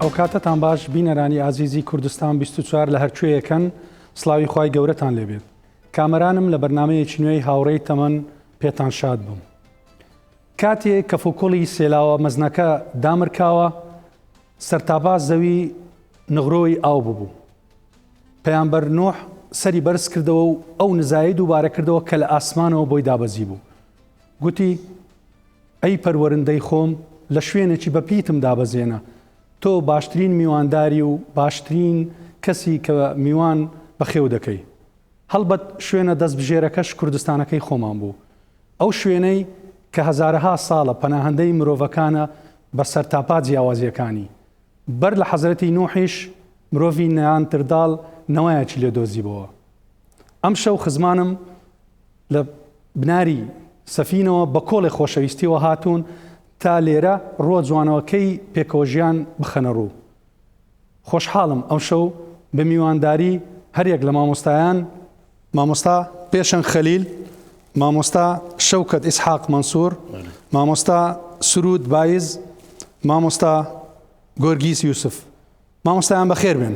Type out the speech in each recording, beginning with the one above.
ئەو کاتتان باش بینەرانی ئازیزی کوردستان 24 لە هەرکوێیەکەن سڵاوی خوای گەورەتان لێبێت. کامەرانم لە بەرنامەیەکی نوێی هاوڕێی تەمەن پێتان شاد بووم. کاتێک کە فوکۆڵی سێلاوە مەزنەکە دامرکاوە سەرتاپا زەوی نغڕۆی ئاو ببوو. پەیامبەر نوح سەری بەرز کردەوە و ئەو نزایی دووبارە کردەوە کە لە ئاسمانەوە بۆی دابەزی بوو. گوتی ئەی پەروەرندەی خۆم لە شوێنێکی بەپیتم دابەزێنە. تۆ باشترین میوانداری و باشترین کەسی کە میوان بەخێو دەکەی. هەڵبەت شوێنە دەستبژێرەکەش کوردستانەکەی خۆمان بوو. ئەو شوێنەی کە هەزارەها ساڵە پەناهەندەی مرۆڤەکانە بە سەرتاپا جیاوازیەکانی. بەر لە حەزرەتی نوحیش مرۆڤی نەیاندەرتاڵ نەوایەکی لێ دۆزیبەوە. ئەم شەو خزمانم لە بناری سەفینەوە بە کۆڵی خۆشەویستیەوە هاتوون تا لێرە ڕۆ جوانەوەکەی پێکەوەژیان بخەنە ڕوو. خۆشحاڵم ئەم شەو بە میوانداری هەرێک لە مامۆستایان، مامۆستا پێشەن خەلیل، مامۆستا شەوکەت ئیسحاق مەنسوور، مامۆستا سرود بایز، مامۆستا گۆرگیس یوسف. مامۆستایان بەخێر بێن.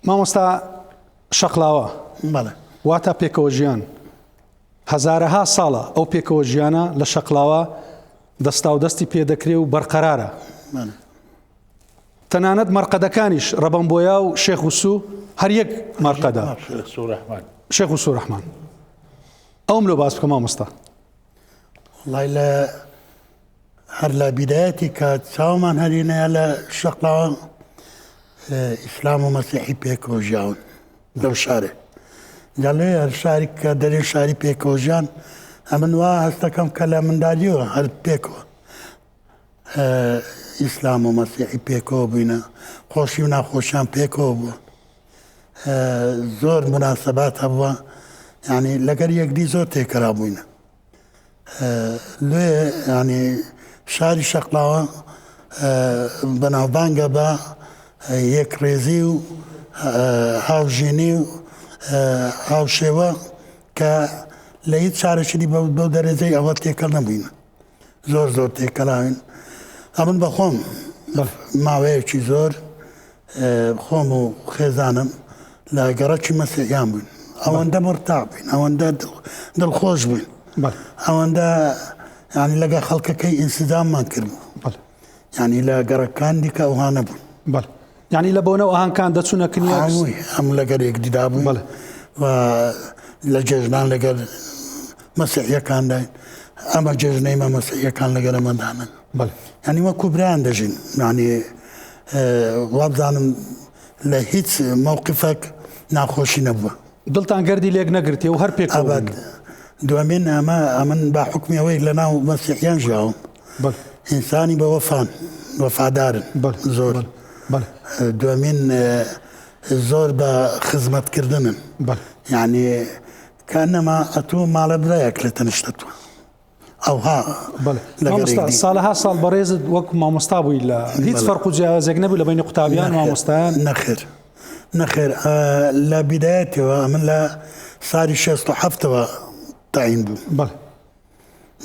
مامۆستا شەقلاوە واتە پێکەوە ژیان. هەزارەها ساڵە ئەو پێکەوە ژیانە لە شەقلاوە دەستا و دەستی پێدەکرێ و بەرقەرارە. تەنانەت مەرقەدەکانیش ڕەبەمبۆیا و شێخ وسوو هەر یەک مەرقەدە. شێخ وسوو ڕەحمان. ئەوم لۆ باس بکە مامۆستا. وڵای لە هەر لە بیدایەتی کە چاومان هەرینەیە لە شەقلاوە ئیسلام و مەسیحی پێکەوە ژیاون لەو شارێ. جاڵێ هەر شاری کە دەرێ شاری پێکەوەژیان ئەمن وا هەستەکەم کە لە منداڵیەوە هەر پێکەوە ئیسلام و مەسیحی پێکەوە بووینە، خۆشی و ناخۆشیان پێکەوە بووە. زۆر مناسەبات هەبووە، یعنی لەگەر یەکدی زۆر تێکەرا بووینە. لێ ینی شاری شەقلاوە بەناوبانگە بە یەک ڕێزی و هاوژینی و هاوشێوە کە لە هیچ شارێکی بەو دەرەجەی ئەوە تێکەڵ نەبووینە. زۆر زۆر تێکەڵاوین. ئەمن بە خۆم ماوەیەکی زۆر خۆم و خێزانم لە گەڕەکی مەسیحیان بووین. ئەوەندە مرتاح بووین، ئەوەندە دڵخۆش بووین، ئەوەندە ینی لەگە خەڵکەکەی ئینسیداممان کردبوو. ینی لە گەڕەکان دیکە ئەوها نەبوون. یعنی لە بۆنەوە ئاهانکان دەچوونە کنیا ئەم لەگەر یەکدیدا بووین و لە جێژنان لەگەر مەسیحیەکانداین. ئەمە جێژنەی مەسیحیەکان لەگەر ئەمەدانن. ینی وەکو برایان دەژین. ینی وابزانم لە هیچ مووقفێک ناخۆشی نەبووە. دڵتان گەردی لێک نەگرتی و هەر پێکەوە. دوامین ئەمن با حکمی ئەوەی لە ناو مەسیحیان ژیاوم. ئینسانی بە وەفان وەفادارن زۆر. دوامین زۆر بە خزمەتکردنن. یعنی کەنەما ئەتوو ماڵە برایەک لە تەنیشتەوە. ئەوها ساڵەها ساڵ بەڕێزت وەک مامۆستا بووی لە هیچ فەرق و جیاوازێک نەبوو لە بینی قوتابیان و مامۆستایان؟ نەخێر لە بیدایەتەوە ئەمن لە ساری 67ەوە تاین بوو.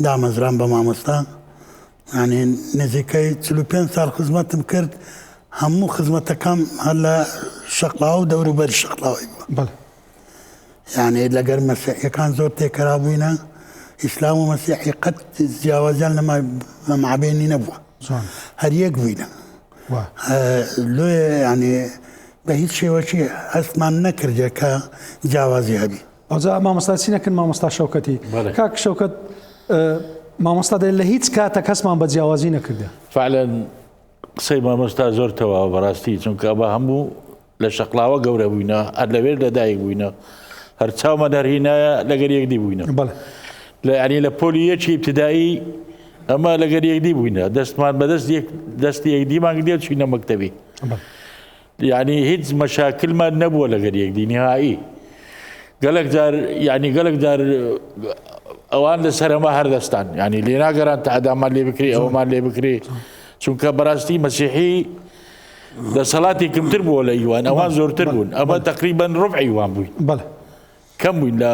دامەزران بە مامۆستا. ینی نزیکەی 45 ساڵ خزمەتم کرد. هەموو خزمەتەکەم هەر لە شەقلاوە و دەوروبەری شەقلاوەی بووە. یعنی لەگەر مەسیحیەکان زۆر تێکەرا بووینە. ئیسلام و مەسیحی قەت جیاوازیان لە مابینی نەبووە. هەر یەک بووینە. لێ ینی بە هیچ شێوەکی هەستمان نەکردێ کە جیاوازی هەبی. ئەوجا مامۆستا چی نەکرد مامۆستا شەوکەتی؟ کاک شەوکەت مامۆستا دەڵێت لە هیچ کاتێک کەسمان بە جیاوازی نەکردێ. فعلەن قسەی مامۆستا زۆر تەواو بەڕاستی، چونکە بە هەموو لە شەقلاوە گەورە بووینە، هەر لەوێر لەدایک بووینە، هەر چاومە دەرهینایە لەگەر یەکدی بووینە. ینی لە پۆلی یەکی ابتدایی ئەمە لەگەر یەکدی بووینە، دەستمان بەدەست دەستی یەکدیمان دێت چوینە مەکتەبی. یعنی هیچ مەشاکلمان نەبووە لەگەر یەکدی نهایی. گەلک جار ئەوان لە سەرەما هەردەستان، ینی لێ ناگەران تا ئەدامان لێ بکرێ ئەوەمان لێ بکرێ، چونکە بەڕاستی مەسیحی دەسەڵاتی کەمتر بووە لە ئیوان، ئەوان زۆرتر بوون. ئەمە تقریباً ڕبعی ئیوان بووین، کەم بووین لە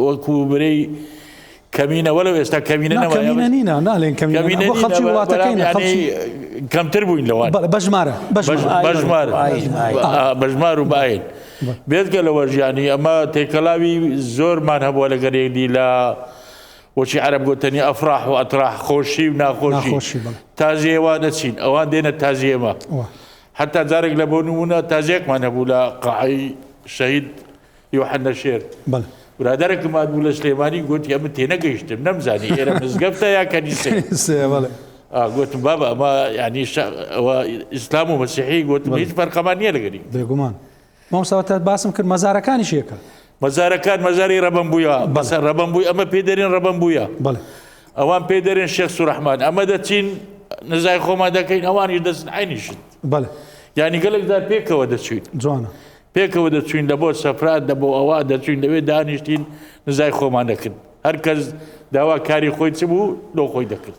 وەکو برەی کەمینە وەلو ئێستا کەمینە کەمینە نینە ناڵێن کەمینە خەڵکی وڵاتەکەین کەمتر بووین لەوان بەژمار و باین بێتگە لەوە ژیانی ئەمە تێکەڵاوی زۆرمان هەبووە لە گەرێکدی لە وەچی عەرەب گوتنی ئەفراح و ئەتراح خۆشی و ناخۆشی تازیێوە دەچین ئەوان دێنە تازیێمە حتا جارێک لە بۆ نمونە تازیەکمان هەبوو لە قەعەی شەهید یوحەنە شێر برادرێکم بوو لە سلێمانی گوتی ئەمە تێنەگەیشتم نەمزانی ئێرە مزگەفتە یا کەنیسە گوتم بابە ئەمە ینی ئیسلام و مەسیحی گوتم هیچ فەرقەمان نییە لەگەری بێگومان مامۆستا باسم کرد مەزارەکانی شێکە مەزارەکان مەزاری ڕەبەن بووە بەسەر ڕەبەن بووی ئەمە پێدەرێن ڕەبەن بووە ئەوان پێدەرێن شێخ سوڕەحمان ئەمە دەچین نزای خۆمان دەکەین ئەوانی دەستن عینیشت ینی گەلێکدا پێکەوە دەچوین جوانە پێکەوە دەچوین لە بۆ سەفرات دە بۆ ئەوە دەچوین لەوێ دانیشتین نزای خۆمان دەکرد هەر کەس داوا کاری خۆی چ بوو لۆ خۆی دەکرد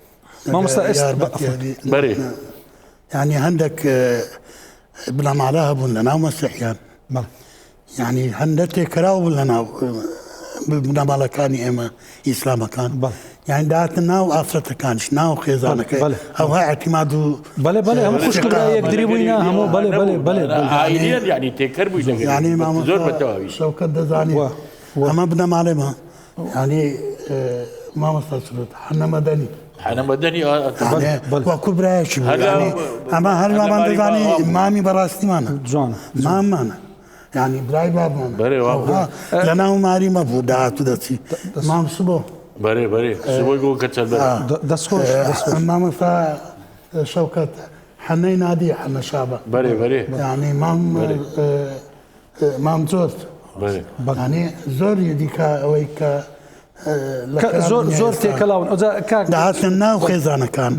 بەرێ ینی هەندێک بنەماڵە هەبوون لە ناو مەسیحیان ینی هەندێک تێکراو بوون لە ناو بنەماڵەکانی ئێمە ئیسلامەکان یان داهاتن ناو ئافرەتەکانش ناو خێزانەکەی ئەوها اعتیماد و هەموو خوشکبرا یەکدری بووینە هەموو ینی تێکەر بووی ینی زۆر بەتەواوی شەوکەت دەزانی ئەمە بنەماڵێمە ینی مامۆستا سروود حەنەمەدەنی حەنەمەدەنی وەکو برایەکی بوو ئەمە هەرمان دەزانی مامی بەڕاستیمانە ماممانە ینی برای بابمانە لە ناو ماری مەبوو داهاتوو دەچی مام سبۆ بەرێ سبۆی گۆ کە چەند دەستخۆش مامۆستا شەوکەت حەنەی نادی حەنە شابە بەرێ ینی مام جۆرت ینی زۆر دیکە ئەوەی کە زۆر تێکەڵاون داهاتن ناو خێزانەکان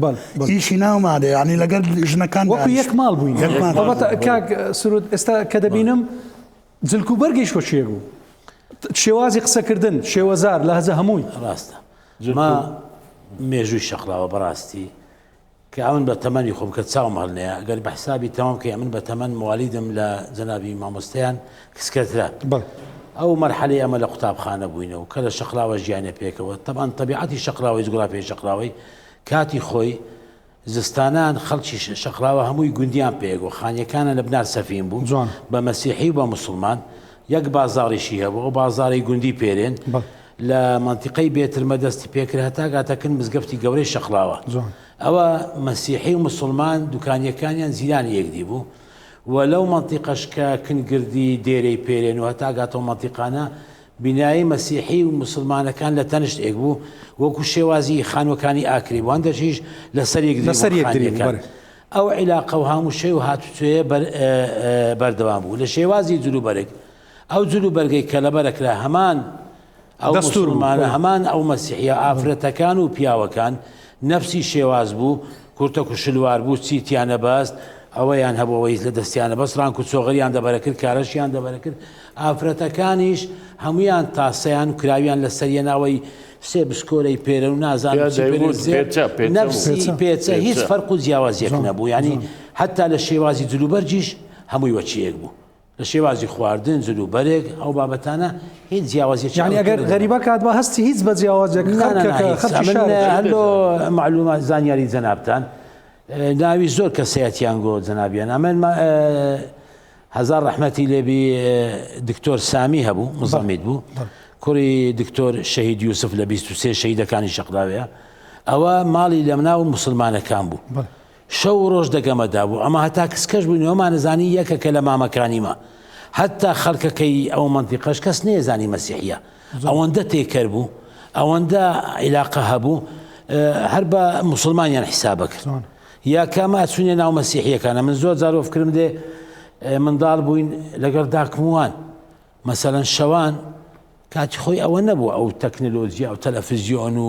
ئیشی ناومادە ینی لەگەر ژنەکان وەکو یەک ماڵ بووین کاک سرود ئێستا کە دەبینم جلک و بەرگیش وەچیە بوو شێوازی قسەکردن شێوەزار لە هەزە هەمووی ڕاستە ما مێژووی شەقلاوە بەڕاستی کە ئەمن بە تەمەنی خۆم کە چاوم هەڵنەیە ئەگەر بە حسابی تەمام کە ئەمن بە تەمەن موالیدم لە جەنابی مامۆستایان کسکەترا ئەو مەرحەلەی ئەمە لە قوتابخانە بووینەوە کە لە شەقلاوە ژیانە پێکەوە تەبان تەبیعەتی شەقلاوەی جوگرافیای شەقلاوەی کاتی خۆی زستانان خەڵکی شەقلاوە هەمووی گوندیان پێگۆ خانیەکانە لە بنار سەفین بوو بە مەسیحی و بە موسڵمان یەک بازاڕیشی هەبوو ئەو بازاری گوندی پێرێن لە منتیقەی بێترمە دەستی پێکرد هەتا گاتەکن مزگەفتی گەورەی شەقلاوە ئەوە مەسیحی و موسڵمان دوکانیەکانیان زیرانی یەکدی بوو و لەو منتیقەش کە کنگردی دێرەی پێرێن و هەتا گاتەوە منتیقانە بینایی مەسیحی و مسلمانەکان لە تەنشت ئێک بوو وەکو شێوازی خانوەکانی ئاکری وان دەچیش لەسەر یەکدیەکان ئەو عیلاقە و هەموو شێ و هاتوتوێ بەردەوام بوو لە شێوازی جلوبەرێک ئەو جلوبەرگەی کە لەبەرەکرا هەمان ئەو مسلمانە هەمان ئەو مەسیحیە ئافرەتەکان و پیاوەکان نەفسی شێواز بوو کورتە و شلوار بوو چیتیانە باست ئەوەیان هەبەوەی لە دەستیانە بەسڕان و چۆغەریان دەبەرەکرد کارەشیان دەبەرەکرد ئافرەتەکانیش هەمویان تاسەیان و کراویان لە سەریەناوەی سێ بسکۆرەی پێرە و نازانم نەفسی پێچە هیچ فەرق و جیاوازیەک نەبوو ینی حتا لە شێوازی جلوبەرجیش هەمووی وەچیەک بوو لە شێوازی خواردن جلوبەرێک ئەو بابەتانە هیچ جیاوازیەک ینی ئەگەر غەریبە کات بە هەستی هیچ بە جیاوازێک هەلۆ معلومات زانیاری جەنابتان ناوی زۆر کەسەیەتیان گۆ جەنابیان ئەمن هەزار ڕەحمەتی لێبی دکتۆر سامی هەبوو مزەمید بوو کوڕی دکتۆر شەهید یوسف لە 23 شەهیدەکانی شەقلاوەیە ئەوە ماڵی لە مناو مسلمانەکان بوو شەو ڕۆژ دەگەمەدا بوو ئەمە هەتا کسکەش بووین ئەومانەزانی یەکەکە لە مامەکانیمە حتا خەڵکەکەی ئەو منتیقەش کەس نێزانی مەسیحیە ئەوەندە تێکەر بوو ئەوەندە عیلاقە هەبوو هەر بە مسلمانیان حیسابە کرد یا کەمە ئەچوونێ ناو مەسیحیەکانە من زۆر جارۆ فکرم دێ منداڵ بووین لەگەڵ داکموان مەسەلەن شەوان کاتی خۆی ئەوە نەبوو ئەو تەکنۆلۆژی ئەو تەلەڤیزیۆن و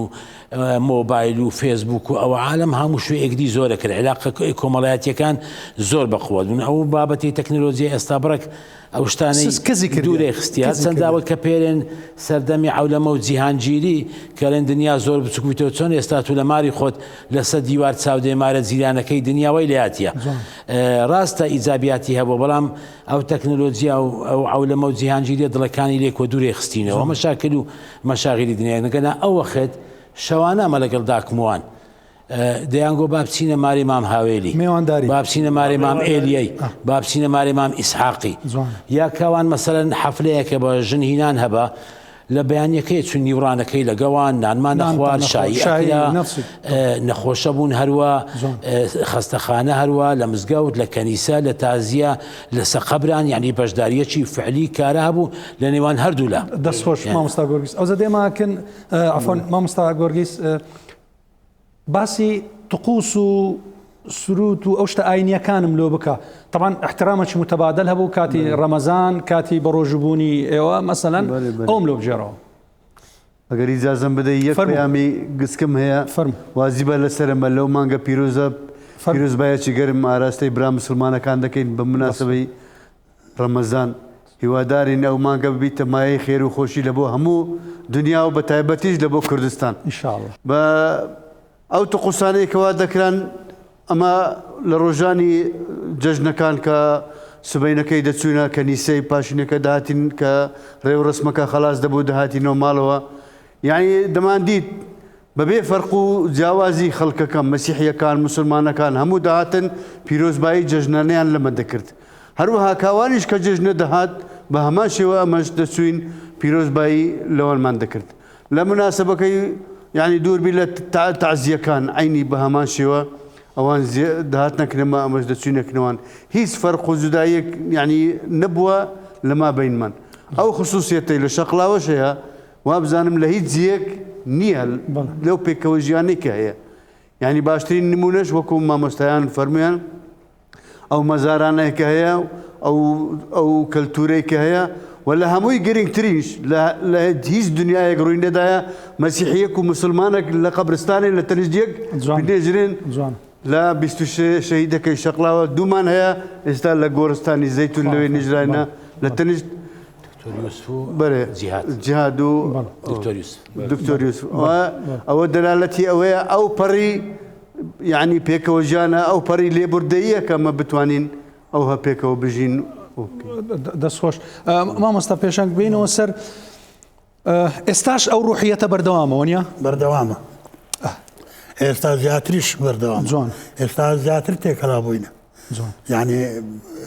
مۆبایل و فێسبوک و ئەوە عالم هەموو شوێ یەکدی زۆرە کرد عیلاقە کۆمەڵایەتیەکان زۆر بەقووە بوون ئەو بابەتی تەکنۆلۆژی ئێستا بڕێک ئەو شتانەی دوورێ خستیا چەنداوە کە پێرێن سەردەمی عەولەمە و جیهانگیری کەڵێن دنیا زۆر بچووکویتەوە چۆن ئێستا تو لە ماری خۆت لەسەر دیوار چاودێمارە جیرانەکەی دنیاوەی لەهاتیە ڕاستە ئیجابیاتی هەبوو بەڵام ئەو تەکنۆلۆجیا و ئەو عەولەمە و جیهانگیریە دڵەکانی لێکۆ دوورێ خستینەوە مەشاکل و مەشاغیلی دنیای نەگەنا ئەو وەخت شەوانەمە لەگەڵ داکموان دەیانگۆ با بچینە ماری مام هاوێلی با بچینە ماری مام ئێلیەی با بچینە ماری مام ئیسحاقی یا کاوان مەسەلەن حەفلەیەکە بە ژن هینان هەبە لە بەیانیەکەی چون نیوڕانەکەی لە گەوان نانمان نەخوارد شایی نەخۆشە بوون هەروە خەستەخانە هەروە لە مزگەوت لە کەنیسە لە تازیە لە سەقەبران یعنی بەشداریەکی فعلی کارە هەبوو لە نێوان هەردوولا دەستخۆش مامۆستا گۆرگیس ئەو زەدێماکن عەفوان مامۆستا گۆرگیس باسی طقوس و سروت و ئەو شتە ئاینیەکانم لۆ بکە طبعا احترامەکی متەبادل هەبوو کاتی ڕەمەزان کاتی بەڕۆژبوونی ئێوە مەسەلەن ئەوم لۆ بژێڕەوە ئەگەر ئیجازەم بدەی یەک پەیامی گسکم هەیە وازیبە لەسەرمە لەو مانگە پیرۆزە پیرۆزبایەکی گەرم ئاراستەی برا مسلمانەکان دەکەین بە مناسبەی ڕەمەزان هیوادارین ئەو مانگە ببیتە مایەی خێر و خۆشی لە بۆ هەموو دنیا و بە تایبەتیش لە بۆ کوردستان ئینشاءڵڵا بە ئەو طقوسانەی کەوا دەکران ئەمە لە ڕۆژانی جەژنەکان کە سبەینەکەی دەچوونە کەنیسەی پاشینەکە داهاتین کە ڕێو ڕسمەکە خەلاص دەبوو داهاتینەوە ماڵەوە یعنی دەماندیت بەبێ فەرق و جیاوازی خەڵکەکە مەسیحیەکان مسلمانەکان هەموو داهاتن پیرۆزبایی جەژنانیان لەمە دەکرد هەروەها کاوانیش کە جەژنە دەهات بە هەمان شێوە ئەمەش دەچوین پیرۆزبایی لەوەمان دەکرد لە مناسبەکەی یعنی دووربی لە تعزیەکان عینی بە هەمان شێوە ئەوان داهات نەکرێمە ئەمەش دەچوینەکردنەوەن هیچ فەرق و جودایەک یعنی نەبووە لەما بینمان ئەو خصوصیەتەی لە شەقلاوەش هەیە وا بزانم لە هیچ جیەک نییە لەو پێکەوە ژیانێکە هەیە یعنی باشترین نمونەش وەکو مامۆستایان فەرمویان ئەو مەزارانەیەکە هەیە ئەو کەلتورەیەکە هەیە و لە هەمووی گرنگتریش لە هیچ دنیایەک ڕووینەدایە مەسیحیەک و مسلمانێک لە قەبرستانێک لە تەنیشتێک بنێژرێن لە 26 شەهیدەکەی شەقلاوە دوومان هەیە ئێستا لە گۆرستانی زەیتون لەوێ نیژرانە لە تەنیشت جیهاد و دکتۆر یوسف ئەوە دەلالەتی ئەوەیە ئەو پەڕی یعنی پێکەوە ژیانە ئەو پەڕی لێبوردەییە کە ئەمە بتوانین ئەو هەپێکەوە بژین دەستخۆش مامۆستا پێشنگ بینەوە سەر ئێستاش ئەو ڕوحیەتە بەردەوامەوە نیە بەردەوامە ئێستا زیاتریش بەردەوام جوان ئێستا زیاتر تێکەڵا بووینە یعنی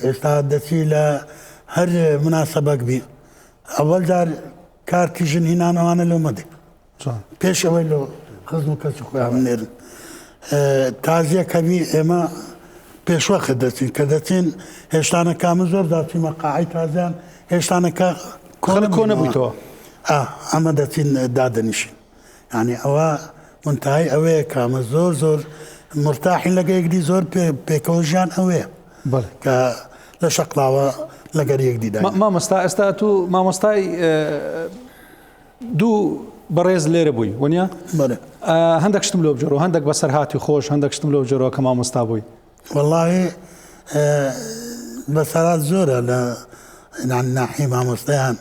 ئێستا دەچی لە هەر مناسەبەک بی ئەوەل جار کارتی ژن هینانەوانە لەو مەدە پێش ئەوەی لە خزم و کەسی خۆیان نێرن تازیەکەبی ئێمە پێشوەخت دەچین کە دەچین هێشتانەکامە زۆر داچیمە قاعی تازیان هێشتانەکە کۆ نەبوویتەوە ئەمە دەچین دادەنیشین یعنی ئەوە منتهای ئەوەیە کامە زۆر زۆر مرتاحین لەگە یەکدی زۆر پێکەوە ژیان ئەوەیە کە لە شەقلاوە لەگەر یەکدیدا مامۆستا ئێستا تو مامۆستای دوو بەڕێز لێرە بووی وەنیا هەندێک شتم لۆ بجۆرەوە هەندێک بەسەرهاتی خۆش هەندێک شتم لۆ بجۆرەوە کە مامۆستا بووی والله بەسەرات زۆرە لە ناحی مامۆستایان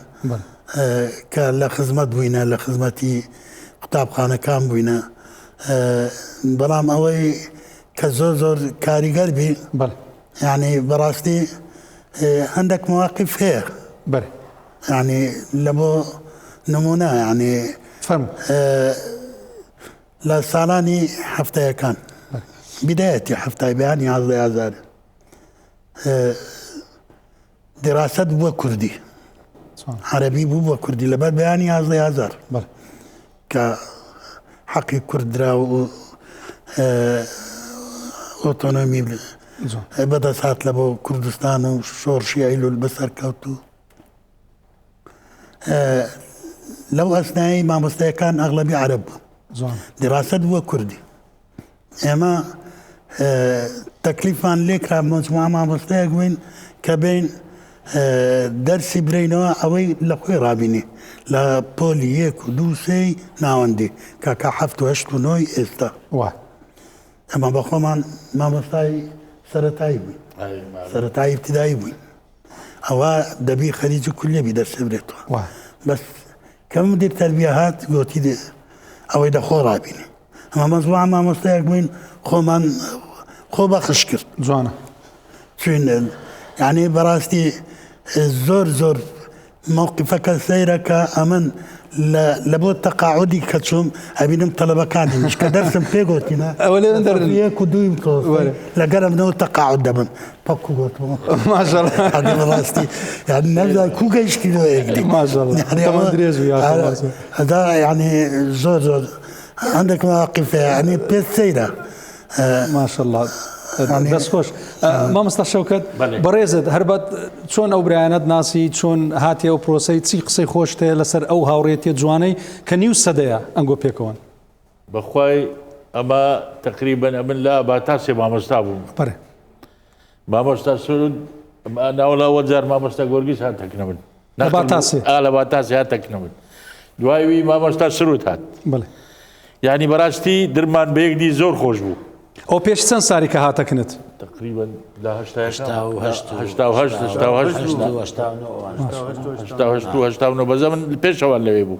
کە لە خزمەت بووینە لە خزمەتی قوتابخانەکان بووینە بەڵام ئەوەی کە زۆر زۆر کاریگەر بی یعنی بەڕاستی هەندێک مواقف هەیە یعنی لە بۆ نمونە یعنی لە ساڵانی هەفتەیەکان بدايتي حفتاي بياني هذا دراسة بو كردي عربي بو كردي لبر بياني هذا كحقي كرد راو اوتونومي بدا ساعت لبو كردستان وشورشي عيلو البصر كوتو لو اثناء ما مستيقان اغلبي عرب دراسة بو كردي اما تەکلیفان لێکرا مجموعە مامۆستایەک بووین کە بین دەرسی برینەوە ئەوەی لە خۆی ڕابینێ لە پۆلی 1 و 2 3 ناوەندی کاکە 7 و 8 و 9 ئێستا ئەمە بە خۆمان مامۆستای سەرەتایی بووین سەرەتایی ابتیدایی بووین ئەوە دەبی خەریج و کولێبی دەرسێبرێتەوە بەس کەم مدیر تەربیە هات گوتی ئەوەی دەخۆ ڕابینی ئەمە مەزوع مامۆستایەک بووین خۆمان خۆ بەخش کرد جوانە چون یعنی بەڕاستی زۆر زۆر مووقفەکە سەیرە کە ئەمن لە بۆ تەقاعودی کە چوم ئەبینم تەلەبەکانی مش کە دەرسم پێگوتینە یەک و دویم لەگەرمنەوە تەقاعود دەبم پەکو گوتمەوە ئەگەر ڕاستی یعنی نەبدا کو گەیشتینەوە یەکدی هەدا یعنی زۆر زۆر هەندێک مواقفە یعنی پێ سەیرە ماشەڵڵا دەست خۆش مامۆستا شەوکەت بەڕێزت هەربەت چۆن ئەو برایەنەت ناسی چۆن هاتیە و پرۆسەی چی قسەی خۆش تەیە لەسەر ئەو هاوڕێتی جوانەی کە نیو سەدەیە ئەنگۆ پێکەوەن بەخوای ئەمە تقریبن ئەمن لە باتاسێ مامۆستا بووم مامۆستا سرود ناوەڵاوە جار مامۆستا گۆرگیس هاتەکنە من لە باتاسێ هاتەکنە من دوایوی مامۆستا سرود هات یعنی بەڕاستی درمان بەیەکدی زۆر خۆش بوو ئەو پێش چەند ساری کە هاتەکنت تقریبا لە بەزە من پێشەوە لەوێ بوو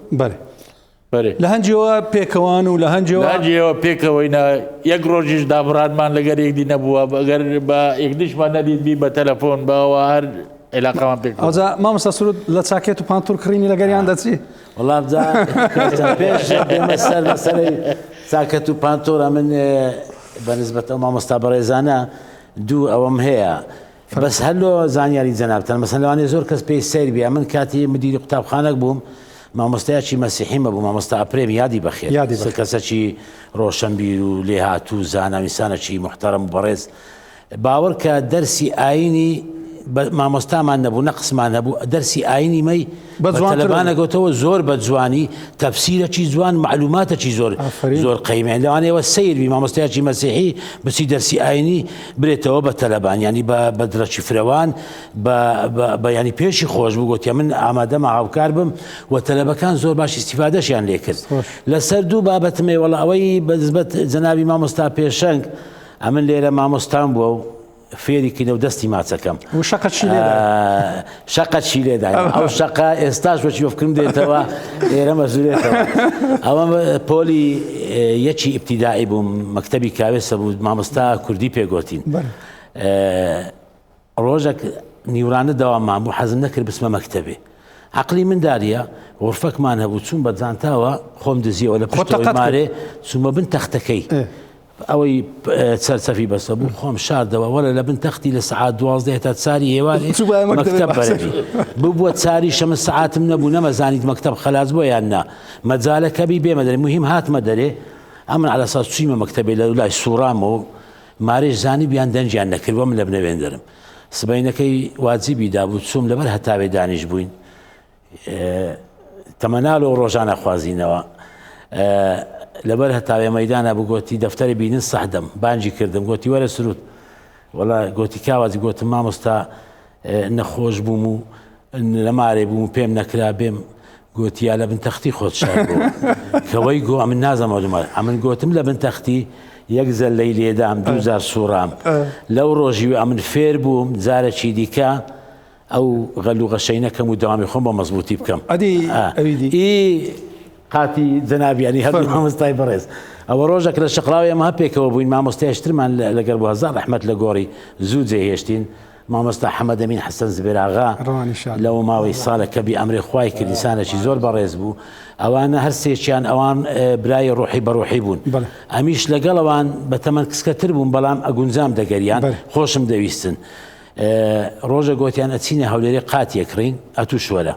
لە هەنجەوە پێکەوان و لە هەنجەوە پێکەوەینە یەک ڕۆژیش دابڕانمان لەگەر یەکدی نەبووە ئەگەر بە یەکدیشمان نەدیدبی بە تەلەفۆن بەوە هەر عێلاقەمان پێ ئەوجا مامۆستا سرود لە چاکێت و پانتور کڕینی لەگەریان دەچی وەڵام پێش سەر لەسەری چاکەت و پانتۆرە من بەنسبەت ئەو مامۆستا بەڕێزانە دوو ئەوەم هەیە بەس هەلۆ زانیاری جەنابتان مەسەن لەوانێ زۆر کەس پێی سەیر بێ من کاتی مدیری قوتابخانەك بووم مامۆستایەکی مەسیحیمە بوو مامۆستا ئەپرێم یادی بەخێر کەسەکی ڕۆشنبیر و لێهاتوو زاناویسانەکی محتەرەم و بەڕێز باوەڕ کە دەرسی ئاینی مامۆستامان نەبوو نەقسمان هەبوو دەرسی ئاینی مەی بەتەلەبانەگەوتەوە زۆر بە جوانی تەفسیرەکی جوان معلوماتەکی زۆر قەیمێن لەوانەیەوە سەیری مامۆستایەکی مەسیحی بچی دەرسی ئاینی برێتەوە بە تەلەبان ینی بە درەچی فرەوان بە ینی پێشی خۆش بوو گوتیە من ئامادەمە هاوکار بم و تەلەبەکان زۆر باش ئیستیفادەشیان لێ کرد لەسەر دوو بابەتمێ وەڵا ئەوەی بەنسبەت جەنابی مامۆستا پێشەنگ ئەمن لێرە مامۆستان بووە و فێریکردە و دەستی ماچەکەم شەقەتشی لێدا ئەو شەقا ئێستاش بەچی وەفکردم دێتەوە ئێرە مەزورێتەوە ئەوە پۆلی یەکی ئیبتیدایی بووم مەکتەبی کاوێسە بوو مامۆستا کوردی پێگوتین ڕۆژێک نیورانە دەوامان بوو حەزم نەکرد بچمە مەکتەبێ عەقلی من داریە غورفەکمان هەبوو چوون بە جانتاوە خۆم دزیەوە لە پشتەوەی مارێ چوومە بن تەختەکەی ئەوەی چەرچەفی بەسە بوو خۆم شاردەوە وەرە لە بن تەختی لە سعات 12 تا چاری ئێوارێ مەکتەب بەرەبی بووە چاری شەمە سعاتم نەبوو نەمەزانیت مەکتەب خەلاص بۆ یان نا مەجالەکەبی بێمە دەرێ مهم هاتمە دەرێ ئەمن على ئەساس چوویمە مەکتەبێ لە لای سوورامەوە مارێژ زانی بیان دەنجیان نەکردووە من لە بنەوێندەرم سبەینەکەی واجیبی دابوو چووم لەبەر هەتاوێ دانیش بووین تەمەناڵ و ڕۆژانە خوازینەوە لەبەر هەتاوێ مەیدانە بوو گوتی دەفتەری بینن سەحدەم بانجی کردم گوتی وەرە سرود وەڵا گوتی کاوازی گوتم مامۆستا نەخۆش بووم و لە مارێ بووم و پێم نەکرا بێم گوتی یا لە بن تەختی خۆت شار بوو کەوەی گۆ ئەمن نازەمەوە دومار ئەمن گوتم لە بن تەختی یەک زەلەی لێدام 2000 سوورام لەو ڕۆژی ئەمن فێر بووم جارێکی دیکە ئەو غەلوغەشەینەکەم و دەوامی خۆم بە مەزبوطی بکەم قاتی جەنابیانی هەردوو مامۆستای بەڕێز ئەوە ڕۆژێک لە شەقڵاوی ئەمە پێکەوە بووین مامۆستایشترمان لەگەر بۆ هەزار ڕەحمەت لە گۆڕی زوو جێهێشتین مامۆستا حەمەد ئەمین حەسەن زبێراغا لەوە ماوەی ساڵێکە بی ئەمرێ خوای کردستانێکی زۆر بەڕێز بوو ئەوانە هەر سێکیان ئەوان برای ڕۆحی بەڕۆحی بوون ئەمیش لەگەڵەوان بە تەمەن کچکەتر بوون بەڵام ئەگونجام دەگەریان خۆشم دەویستن ڕۆژە گوتیان ئەچینە هەولێرێ قاتیەکڕین ئەتوو شوەرە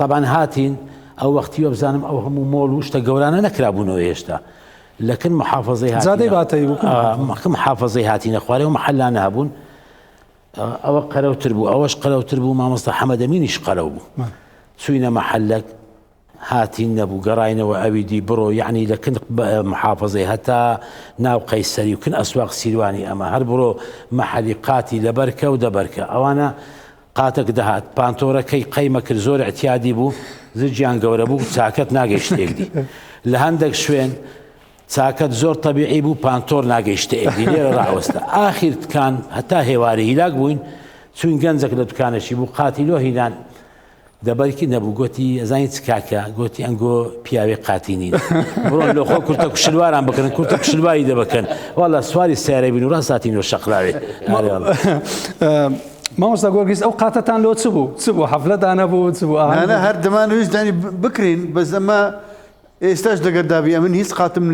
طبعاً هاتین ئەو وەختیوە بزانم ئەو هەموو مۆڵ و شتە گەورانە نەکرابوونەوە هێشتا لەکن محافظەی محافظەی هاتینە خوارێ و محەلانە هەبوون ئەوە قەرەوتر بوو ئەوەش قەرەوتر بوو مامۆستا حەمەد ئەمینیش قەرەو بوو چوینە مەحەلەک هاتین نەبوو گەڕاینەوە ئەویدی بڕۆ یعنی لەکن محافظەی هەتا ناو قەیسەری و کن ئەسواق سیروانی ئەمە هەر بڕۆ مەحەلی قاتی لەبەرکە و دەبەرکە ئەوانە قاتێک دەهات پانتۆرەکەی قەیمە کرد زۆر احتیادی بوو زرجیان گەورە بوو چاکەت ناگەیشتێکدی لە هەندێک شوێن چاکەت زۆر تەبیعی بوو پانتۆر ناگەیشتە ئێدی لێرە ڕاوەستە ئاخر تکان هەتا هێواری هیلاک بووین چوین گەنجێک لە دوکانەشی بوو قاتیلۆ هینان دەبەرکی نەبوو گوتی ئەزانی چ کاکە گوتی ئەنگۆ پیاوێ قاتی نین بڕۆن لە خۆ کورتە کوشلواران بکەن کورتە کوشلواری دەبکەن وەڵا سواری سیارە بین و ڕاستاتینەوە شەقلاوێ مامۆستا گۆرگیز ئەو قاتەتان لۆ چ بوو حەفلەتان نەبوو چ بوو نانە هەر دەمانویست دانی بکرین بەس ئەمە ئێستاش دەگەردابی ئەمن هیچ قاتم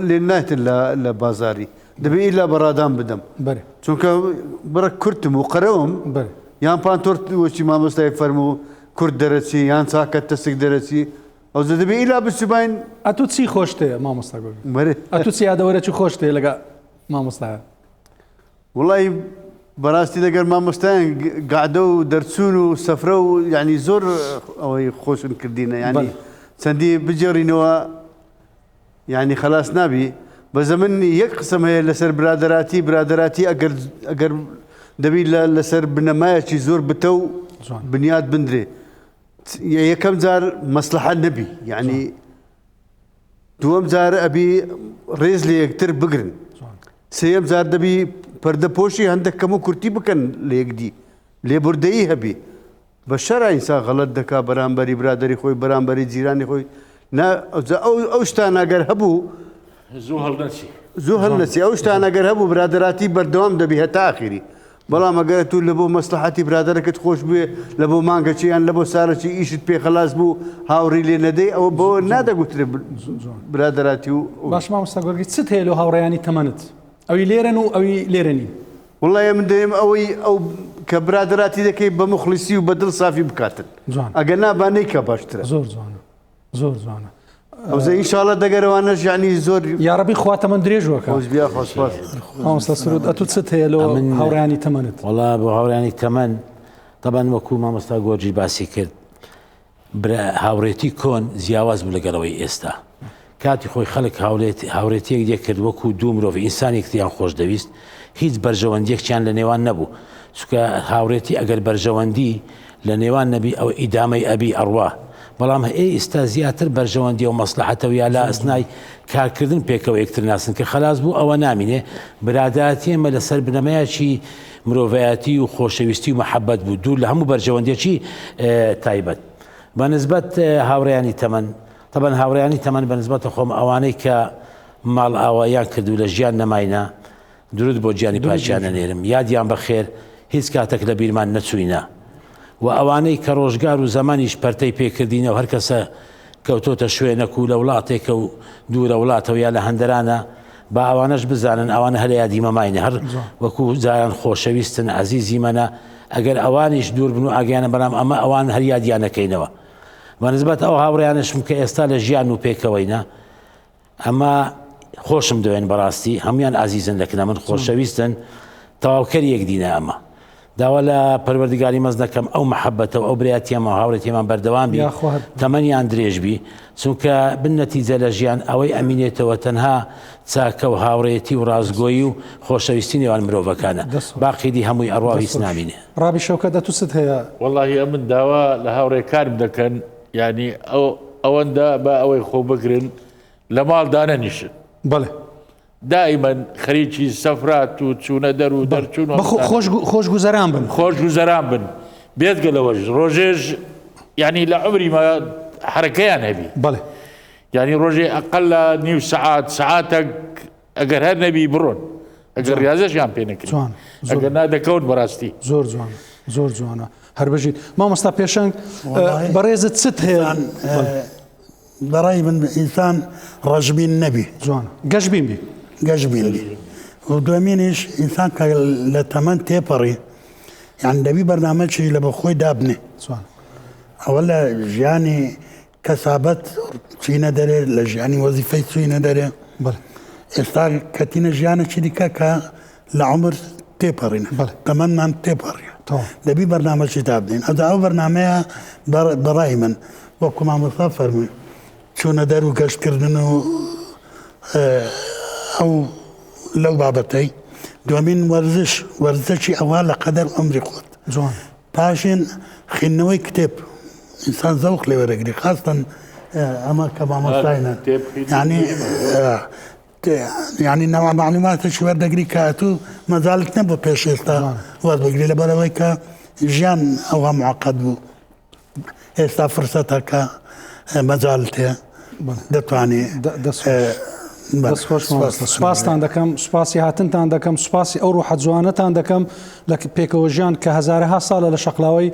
لێ نایتن لە بازاری دەبێ ئیلا بەڕادان بدەم چونکە بڕە کورتم و قەرەوم یان پانتۆرت وەچی مامۆستای فەرموو کورد دەرەچی یان چاکە تەسک دەرەچی ئەو دەبێ ئیلا بچوبین ئەتو چی خۆشتەیە مامۆستا گۆرگیز ئەتو چی یادەوەرەی خۆشتەیە لەگە مامۆستایە وڵی بەڕاستی دەگەر مامۆستایان گعدە و دەرچوون و سەفرە و یعنی زۆر ئەوەی خۆشن کردینە ینی چەندی بجێڕینەوە ینی خلاص نابی بەزە من یەک قسم هەیە لەسەر برادەراتی ئەگەر دەبی لەسەر بنەمایەکی زۆر بتە و بنیاد بندرێ یەکەم جار مەسلحە نەبی یعنی دووەم جار ئەبی ڕێز لە یەکتر بگرن سێەم جار دەبی پەردەپۆشی هەندێک کەم و کورتی بکەن لە یەکدی لێبوردەیی هەبی بە شەرا ئینسان غەڵەت دەکا بەرامبەری برادەری خۆی بەرامبەری جیرانی خۆی ئەو شتان ئەگەر هەبوو زوو هەڵنەچی ئەو شتان ئەگەر هەبوو برادەراتی بەردەوام دەبی هەتا ئاخری بەڵام ئەگەر تو لە بۆ مەسلحەتی برادەرەکەت خۆش بێ لە بۆ مانگەچی یان لە بۆ سارەکی ئیشت پێ خەلاص بوو هاوڕی لێ نەدەی ئەوە بۆ نادەگوترێ برادەراتی و باش مامۆستا گۆرگیز چت هەیە لە هاوڕێیانی تەمەنت ئەوی لێرەن و ئەوی لێرەنی وڵای من دەیم ئەوەی ئەو کە برادەراتی دەکەی بە مخلیسی و بە دڵ سافی بکاتن ئەگەر نابانەی کە باشترە زۆر جوانە زۆر جوانە ئەوزە ئینشاڵە دەگەرەوانەش یعنی زۆر یارەبی خواتە من درێژوەکە مامۆستا سرود ئەتو چت هەیە لە هاوڕێیانی تەمەنت وڵا بۆ هاوڕێیانی تەمەن تەبەن وەکو مامۆستا گۆرجی باسی کرد هاوڕێتی کۆن جیاواز بوو لەگەڵەوەی ئێستا کاتی خۆی خەڵک هاوڕێتیەک دێک کرد وەکو دوو مرۆڤ ئینسانێکتیان خۆش دەویست هیچ بەرژەوەندیەکیان لە نێوان نەبوو چونکە هاوڕێتی ئەگەر بەرژەوەندی لە نێوان نەبی ئەو ئیدامەی ئەبی ئەڕوا بەڵام ئێستا زیاتر بەرژەوەندی و مەسلحەتەوە یا لا ئەسنای کارکردن پێکەوە یەکتر ناسن کە خەلاص بوو ئەوە نامینێ برادەتی ئێمە لەسەر بنەمایەکی مرۆڤایەتی و خۆشەویستی و مەحەبەت بوو دوور لە هەموو بەرژەوەندیەکی تایبەت بەنسبەت هاوڕێیانی تەمەن طبعا هاوڕێیانی تەمەن بەنسبەتە خۆم ئەوانەی کە ماڵ ئاوایان کردو لە ژیان نەماینە درود بۆ گیانی پاچیانە نێرم یادیان بەخێر هیچ کاتێک لە بیرمان نەچووینە و ئەوانەی کە ڕۆژگار و زەمانیش پەرتەی پێکردینە و هەر کەسە کەوتۆتە شوێنەک و لە وڵاتێکە و دوورە وڵاتەوە یا لە هەندەرانە با ئەوانەش بزانن ئەوانە هەر یادی مەماینە هەر وەکو جایان خۆشەویستن عەزیزی منە ئەگەر ئەوانیش دوور بن و ئاگیانە بەرام ئەمە ئەوان هەر یادیانەکەینەوە بەنسبەت ئەو هاوڕێیانشم کە ئێستا لە ژیان و پێکەوەینە ئەمە خۆشم دەوێن بەڕاستی هەمویان عەزیزن لەکنە من خۆشەویستن تەواوکەر یەکدینە ئەمە داوا لە پەروەردگاری مەزنەکەم ئەو مەحەبەتە و ئەو برایەتیەمە هاوڕێتیمان بەردەوام بی تەمەنیان درێژ بی چونکە بنەتیجە لە ژیان ئەوەی ئەمینێتەوە تەنها چاکە و هاوڕێتی و ڕازگۆیی و خۆشەویستی نێوان مرۆڤەکانە باقیدی هەمووی ئەڕوا هیچ نامینێ ڕابی شەوکەت دەتوست هەیە وەڵاهی ئەمن داوا لە هاوڕێکارم دەکەن ینی ئەوەندە بە ئەوەی خۆ بگرن لە ماڵدا نەنیشن بەڵێ دائما خەریکی سەفرات و چوونە دەر و دەرچوون خۆش گوزەران بن خۆش گوزەران بن بێتگەلەوەش ڕۆژێژ ینی لە عمریمە حرەکەیان هەبی بەڵێ ینی ڕۆژێ ئەقل لە نیو سەعاتێک ئەگەر هەر نەبی بڕۆن ئەگەر ریاضەشیان پێ نەکرد ئەگەر نادەکەون بەڕاستی زۆر جوان زۆر جوانە هەر بژیت مامۆستا پێشەنگ بەڕێزت چت هەیە بەڕای من ئینسان ڕەشبین نەبی جوان گەشبین بی گەشبین بی و دومینیش ئینسان کە لە تەمەەن تێپەڕی یان دەبی بەرنامەی لە بە خۆی دابنێ ئەوە لە ژیانی کەسابەت چینە دەرێ لە ژیانی وەزیفەی چوینە دەرێ ئێستا کەتینە ژیانێکی دیکە کە لە عمر تێپەڕینە تەمەنمان تێپەڕی دەبی بەرنامەی دابنین ئەو بەرنامەیە بەڕای من وەکو مامۆستا فەرمووی چوونە دەر و گەشتکردن و ئەو لەو بابەتەی دومین وەرزشی ئەوە لە قەدەر عمری خۆت پاشین خوێندنەوەی کتێب ئینسان زەوق لێ وەرەگری خاستن ئەمە کە مامۆستاینە یعنی يعني نوع معلوماتش وەردەگری کە تو مەزالت نەبوو پێش ئێستا وەز بگری لەبەرەوەی کە ژیان ئەوە معقد بوو ئێستا فرسەتە کە مەزالت هەیە دەتوانێت سوپاستان دەکەم سوپاسی هاتنتان دەکەم سوپاسی ئەو ڕوحە جوانەتان دەکەم لە پێکەوە ژیان کە هەزارەها ساڵە لە شەقلاوەی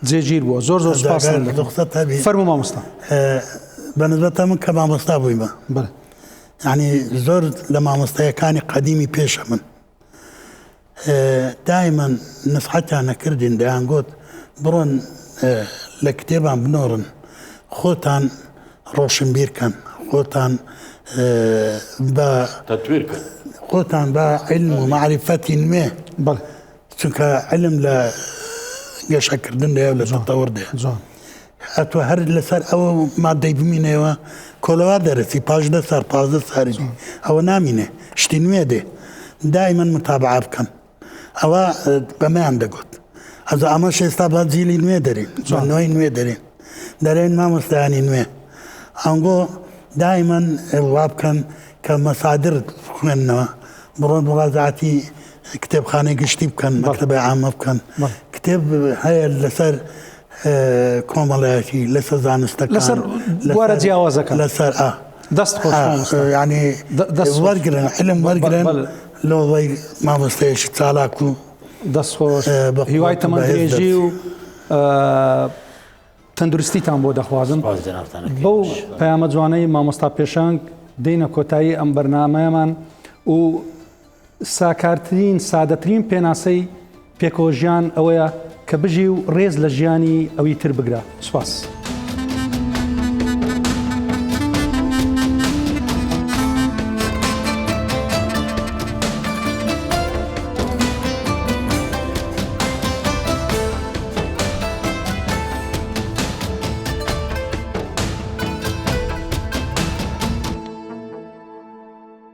جێگیر بووە زۆر زۆر سوپاسان دەکەم فەرموو مامۆستا بەنسبەتە من کە مامۆستا بوویمە یعنی زۆر لە مامۆستایەکانی قەدیمی پێشە من دایما نسحەتیان نەکردین دەیان گوت بڕۆن لە کتێبان بنۆڕن خۆتان ڕۆشنبیرکەن خۆتان خۆتان بە علم و معرفەتی نوێ چونکە علم لە گەشەکردن دەیە و لە تەتەوەر دەیە ئەتوە هەر لەسەر ئەوە مادەی بمینەوە کۆلەوار دەرەسی پاش 10 سال 15 ساڵی ئەوە نامینێ شتی نوێ دێ دائما متابعە بکەن ئەوە بەمەیان دەگوت ئەز ئەمەش ئێستا با جیلی نوێ دەرین نوێی نوێ دەرین دەرێن مامۆستایانی نوێ ئەنگۆ دائما وا بکەن کە مەسادر خوێندنەوە بڕۆن مڕازعاتی کتێبخانەی گشتی بکەن مەکتەبەی عامە بکەن کتێب هەیە لەسەر کۆمەڵایەتی لەسەر زانستەکان لەسەر بوارە جیاوازەکان لەسەر دەست خۆش ینی وەرگرن علم وەرگرن لەوەی مامۆستایەکی چالاک و دەست خۆش هیوای تەمەندرێژی و تەندروستیتان بۆ دەخوازم بەو پەیامە جوانەی مامۆستا پێشنگ دێنە کۆتایی ئەم بەرنامەیەمان و ساکارترین سادەترین پێناسەی پێکەوە ژیان ئەوەیە کە بژی و ڕێز لە ژیانی ئەوی تر بگرە سوپاس.